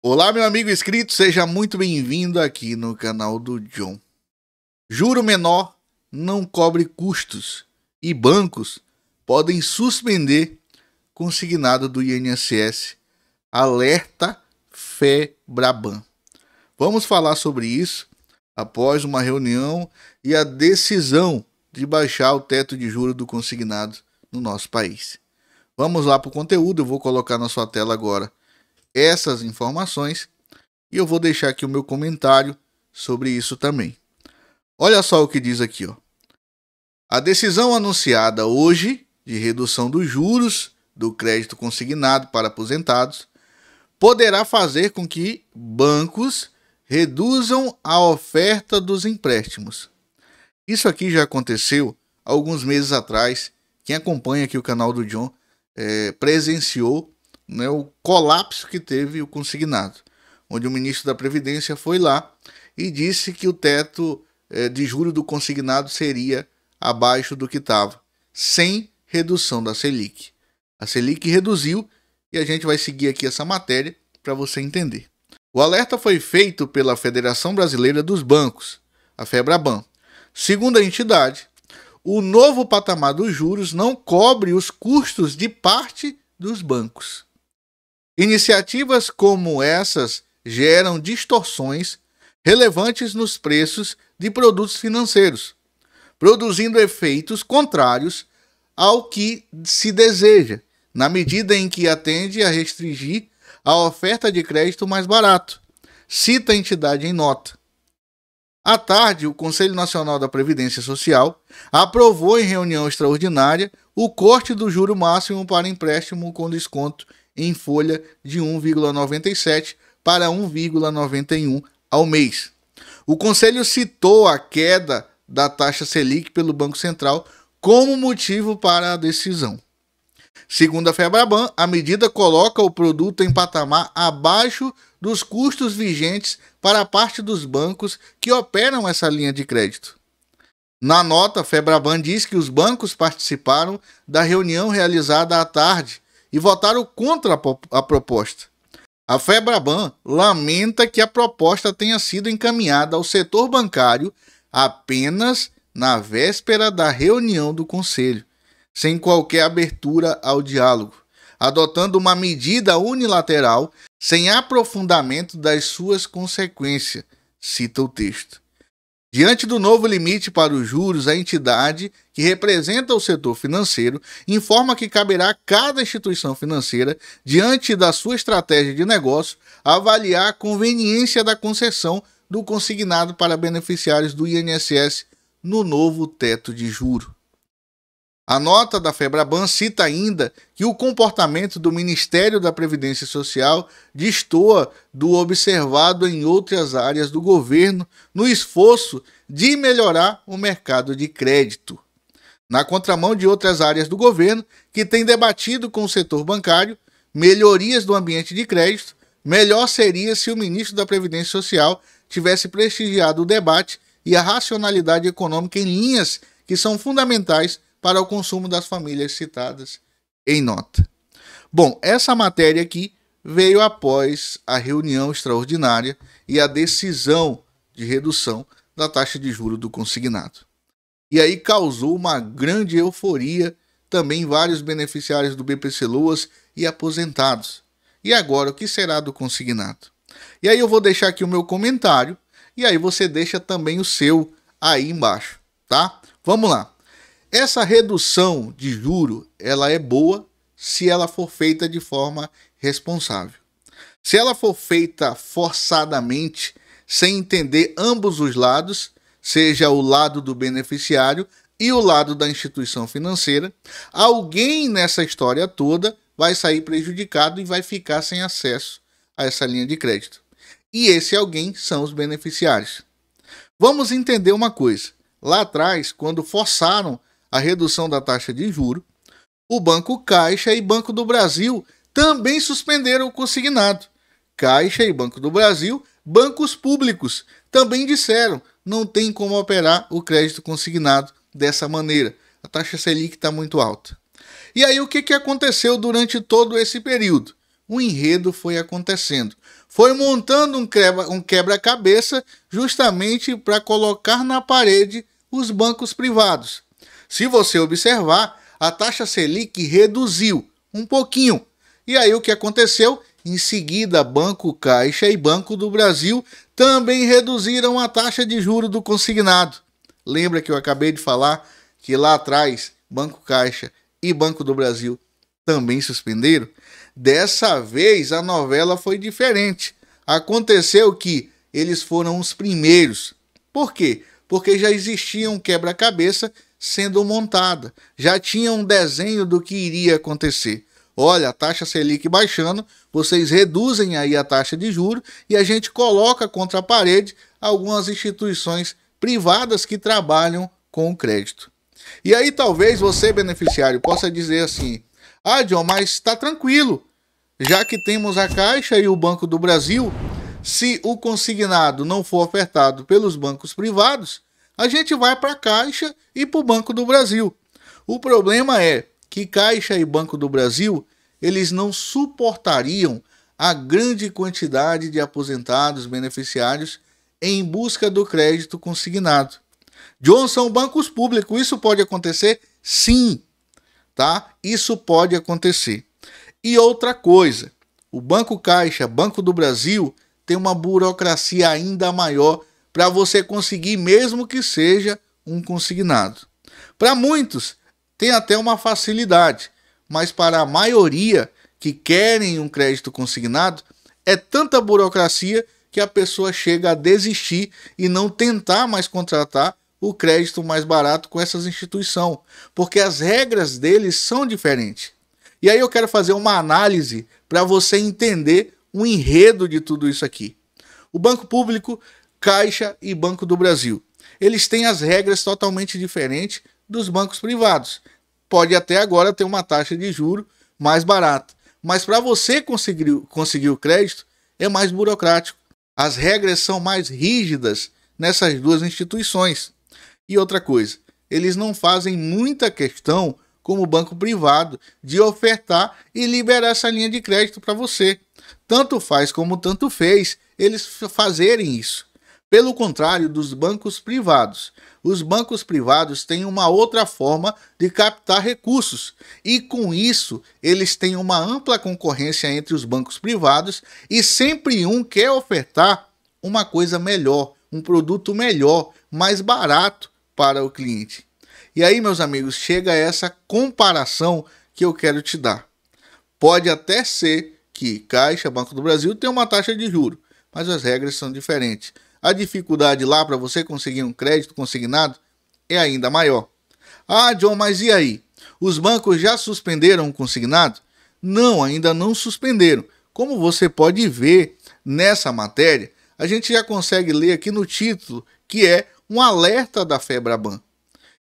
Olá, meu amigo inscrito, seja muito bem-vindo aqui no canal do John. Juro menor não cobre custos e bancos podem suspender consignado do INSS. Alerta Febraban. Vamos falar sobre isso após uma reunião e a decisão de baixar o teto de juros do consignado no nosso país. Vamos lá para o conteúdo, eu vou colocar na sua tela agora essas informações e eu vou deixar aqui o meu comentário sobre isso também. Olha só o que diz aqui, ó. A decisão anunciada hoje de redução dos juros do crédito consignado para aposentados poderá fazer com que bancos reduzam a oferta dos empréstimos. Isso aqui já aconteceu alguns meses atrás. Quem acompanha aqui o canal do John presenciou o colapso que teve o consignado, onde o ministro da Previdência foi lá e disse que o teto de juros do consignado seria abaixo do que estava, sem redução da Selic. A Selic reduziu e a gente vai seguir aqui essa matéria para você entender. O alerta foi feito pela Federação Brasileira dos Bancos, a Febraban. Segundo a entidade, o novo patamar dos juros não cobre os custos de parte dos bancos. Iniciativas como essas geram distorções relevantes nos preços de produtos financeiros, produzindo efeitos contrários ao que se deseja, na medida em que atende a restringir a oferta de crédito mais barato, cita a entidade em nota. À tarde, o Conselho Nacional da Previdência Social aprovou em reunião extraordinária o corte do juro máximo para empréstimo com desconto em folha de 1,97 para 1,91 ao mês. O Conselho citou a queda da taxa Selic pelo Banco Central como motivo para a decisão. Segundo a Febraban, a medida coloca o produto em patamar abaixo dos custos vigentes para a parte dos bancos que operam essa linha de crédito. Na nota, a Febraban diz que os bancos participaram da reunião realizada à tarde e votaram contra a proposta. A Febraban lamenta que a proposta tenha sido encaminhada ao setor bancário apenas na véspera da reunião do Conselho, sem qualquer abertura ao diálogo, adotando uma medida unilateral sem aprofundamento das suas consequências, cita o texto. Diante do novo limite para os juros, a entidade, que representa o setor financeiro, informa que caberá a cada instituição financeira, diante da sua estratégia de negócio, avaliar a conveniência da concessão do consignado para beneficiários do INSS no novo teto de juros. A nota da Febraban cita ainda que o comportamento do Ministério da Previdência Social destoa do observado em outras áreas do governo no esforço de melhorar o mercado de crédito. Na contramão de outras áreas do governo que têm debatido com o setor bancário melhorias do ambiente de crédito, melhor seria se o ministro da Previdência Social tivesse prestigiado o debate e a racionalidade econômica em linhas que são fundamentais para o consumo das famílias citadas em nota. Bom, essa matéria aqui veio após a reunião extraordinária e a decisão de redução da taxa de juros do consignado. E aí causou uma grande euforia também em vários beneficiários do BPC-Loas e aposentados. E agora, o que será do consignado? E aí eu vou deixar aqui o meu comentário e aí você deixa também o seu aí embaixo, tá? Vamos lá. Essa redução de juro, ela é boa se ela for feita de forma responsável. Se ela for feita forçadamente, sem entender ambos os lados, seja o lado do beneficiário e o lado da instituição financeira, alguém nessa história toda vai sair prejudicado e vai ficar sem acesso a essa linha de crédito. E esse alguém são os beneficiários. Vamos entender uma coisa. Lá atrás, quando forçaram a redução da taxa de juros, o Banco Caixa e Banco do Brasil também suspenderam o consignado. Caixa e Banco do Brasil, bancos públicos, também disseram, não tem como operar o crédito consignado dessa maneira. A taxa Selic está muito alta. E aí o que aconteceu durante todo esse período? O enredo foi acontecendo. foi montando um quebra-cabeça justamente para colocar na parede os bancos privados. Se você observar, a taxa Selic reduziu um pouquinho. E aí o que aconteceu? Em seguida, Banco Caixa e Banco do Brasil também reduziram a taxa de juros do consignado. Lembra que eu acabei de falar que lá atrás Banco Caixa e Banco do Brasil também suspenderam? Dessa vez a novela foi diferente. Aconteceu que eles foram os primeiros. Por quê? Porque já existia um quebra-cabeça sendo montada. Já tinha um desenho do que iria acontecer. Olha, a taxa Selic baixando, vocês reduzem aí a taxa de juros e a gente coloca contra a parede algumas instituições privadas que trabalham com o crédito. E aí talvez você, beneficiário, possa dizer assim: ah, John, mas está tranquilo, já que temos a Caixa e o Banco do Brasil, se o consignado não for ofertado pelos bancos privados, a gente vai para a Caixa e para o Banco do Brasil. O problema é que Caixa e Banco do Brasil, eles não suportariam a grande quantidade de aposentados beneficiários em busca do crédito consignado. John, são bancos públicos, isso pode acontecer? Sim, tá? Isso pode acontecer. E outra coisa, o Banco Caixa, Banco do Brasil, tem uma burocracia ainda maior para você conseguir, mesmo que seja um consignado. Para muitos, tem até uma facilidade, mas para a maioria que querem um crédito consignado, é tanta burocracia que a pessoa chega a desistir e não tentar mais contratar o crédito mais barato com essas instituições, porque as regras deles são diferentes. E aí eu quero fazer uma análise para você entender o enredo de tudo isso aqui. O Banco Público, Caixa e Banco do Brasil, eles têm as regras totalmente diferentes dos bancos privados. Pode até agora ter uma taxa de juros mais barata, mas para você conseguir o crédito é mais burocrático. As regras são mais rígidas nessas duas instituições. E outra coisa, eles não fazem muita questão, como o banco privado, de ofertar e liberar essa linha de crédito para você. Tanto faz como tanto fez eles fazerem isso. Pelo contrário dos bancos privados, os bancos privados têm uma outra forma de captar recursos e com isso eles têm uma ampla concorrência entre os bancos privados e sempre um quer ofertar uma coisa melhor, um produto melhor, mais barato para o cliente. E aí, meus amigos, chega essa comparação que eu quero te dar. Pode até ser que Caixa, Banco do Brasil tem uma taxa de juros, mas as regras são diferentes. A dificuldade lá para você conseguir um crédito consignado é ainda maior. Ah, John, mas e aí? Os bancos já suspenderam o consignado? Não, ainda não suspenderam. Como você pode ver nessa matéria, a gente já consegue ler aqui no título que é um alerta da Febraban.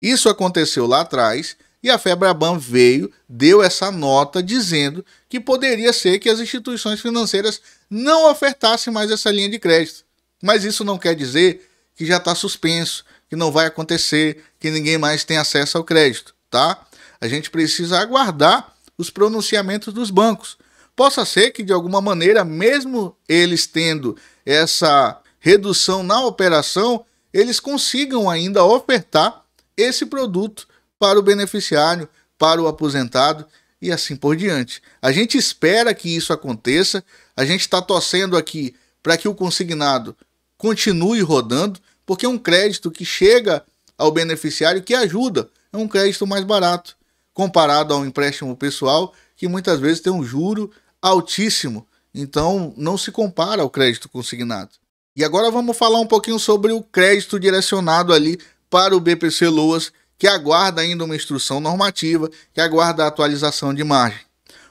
Isso aconteceu lá atrás e a Febraban veio, deu essa nota dizendo que poderia ser que as instituições financeiras não ofertassem mais essa linha de crédito. Mas isso não quer dizer que já está suspenso, que não vai acontecer, que ninguém mais tem acesso ao crédito, tá? A gente precisa aguardar os pronunciamentos dos bancos. Possa ser que de alguma maneira, mesmo eles tendo essa redução na operação, eles consigam ainda ofertar esse produto para o beneficiário, para o aposentado e assim por diante. A gente espera que isso aconteça, a gente está torcendo aqui para que o consignado continue rodando, porque é um crédito que chega ao beneficiário que ajuda, é um crédito mais barato, comparado ao empréstimo pessoal, que muitas vezes tem um juro altíssimo, então não se compara ao crédito consignado. E agora vamos falar um pouquinho sobre o crédito direcionado ali para o BPC Loas, que aguarda ainda uma instrução normativa, que aguarda a atualização de margem.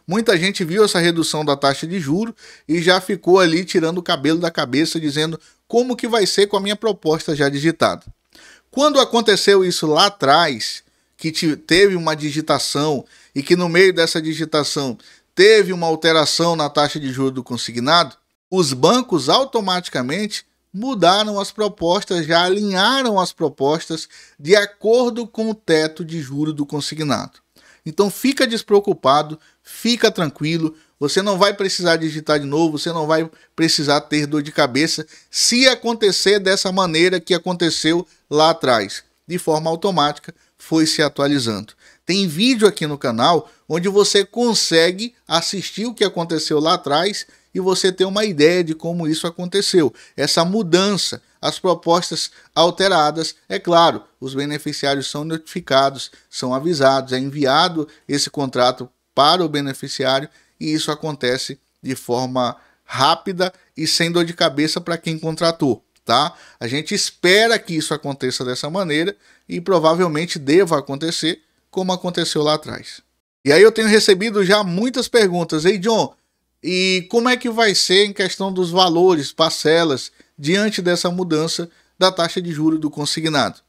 Muita gente viu essa redução da taxa de juros e já ficou ali tirando o cabelo da cabeça, dizendo como que vai ser com a minha proposta já digitada. Quando aconteceu isso lá atrás, que teve uma digitação e que no meio dessa digitação teve uma alteração na taxa de juros do consignado, os bancos automaticamente mudaram as propostas, já alinharam as propostas de acordo com o teto de juros do consignado. Então fica despreocupado, fica tranquilo, Você não vai precisar digitar de novo, você não vai precisar ter dor de cabeça se acontecer dessa maneira que aconteceu lá atrás. De forma automática, foi se atualizando. Tem vídeo aqui no canal onde você consegue assistir o que aconteceu lá atrás e você ter uma ideia de como isso aconteceu. Essa mudança, as propostas alteradas, é claro, os beneficiários são notificados, são avisados, é enviado esse contrato para o beneficiário e isso acontece de forma rápida e sem dor de cabeça para quem contratou, tá? A gente espera que isso aconteça dessa maneira e provavelmente deva acontecer como aconteceu lá atrás. E aí eu tenho recebido já muitas perguntas. Ei, John, e como é que vai ser em questão dos valores, parcelas, diante dessa mudança da taxa de juros do consignado?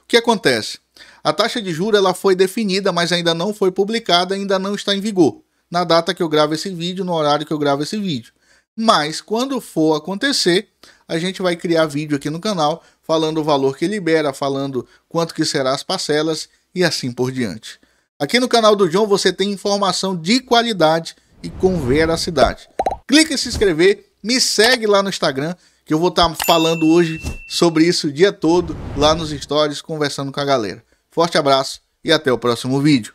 O que acontece? A taxa de juros ela foi definida, mas ainda não foi publicada, ainda não está em vigor. Na data que eu gravo esse vídeo, no horário que eu gravo esse vídeo. Mas quando for acontecer, a gente vai criar vídeo aqui no canal, falando o valor que libera, falando quanto que serão as parcelas e assim por diante. Aqui no canal do John você tem informação de qualidade e com veracidade. Clica em se inscrever, me segue lá no Instagram, que eu vou estar falando hoje sobre isso o dia todo, lá nos stories, conversando com a galera. Forte abraço e até o próximo vídeo.